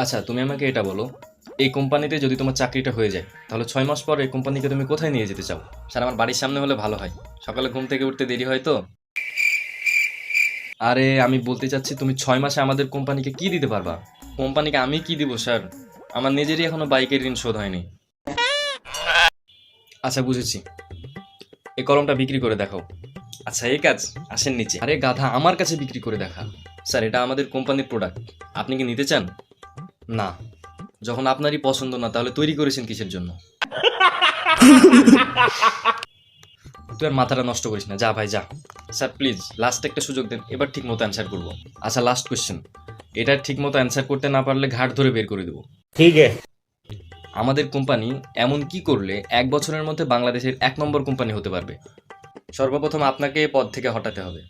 আচ্ছা, তুমি আমাকে এটা বলো, এই কোম্পানিতে যদি তোমার চাকরিটা হয়ে যায় তাহলে 6 মাস পর এই কোম্পানিকে তুমি কোথায় নিয়ে যেতে চাও? স্যার, আমার বাড়ির সামনে হলে ভালো হয়, সকালে ঘুম থেকে উঠতে দেরি হয় তো। আরে আমি বলতে চাচ্ছি, তুমি 6 মাসে আমাদের কোম্পানিকে কি দিতে পারবা? কোম্পানিকে আমি কি দিব স্যার? আমার নিজেরই এখনো বাইকের ঋণ শোধ হয়নি। আচ্ছা, বুঝেছি, এই কলমটা বিক্রি করে দেখাও। আচ্ছা, এই কাজ, আসেন নিচে। আরে গাধা, আমার কাছে বিক্রি করে দেখা। স্যার, এটা আমাদের কোম্পানির প্রোডাক্ট, আপনি কি নিতে চান? না। যখন আপনারই পছন্দ না তাহলে তৈরি করেছেন কিসের জন্য? তুই আর মাথাটা নষ্ট করিস না, যা ভাই যা। স্যার প্লিজ লাস্ট একটা সুযোগ দেন, এবার ঠিক মতো অ্যান্সার করবো। আচ্ছা, লাস্ট কোয়েশ্চেন, এটা ঠিক মতো অ্যান্সার করতে না পারলে ঘাট ধরে বের করে দেবো। ठीक है। আমাদের কোম্পানি এমন কি করলে 1 বছরের মধ্যে বাংলাদেশের 1 নম্বর কোম্পানি হতে পারবে? সর্বপ্রথম আপনাকে এ পদ থেকে হটাতে হবে।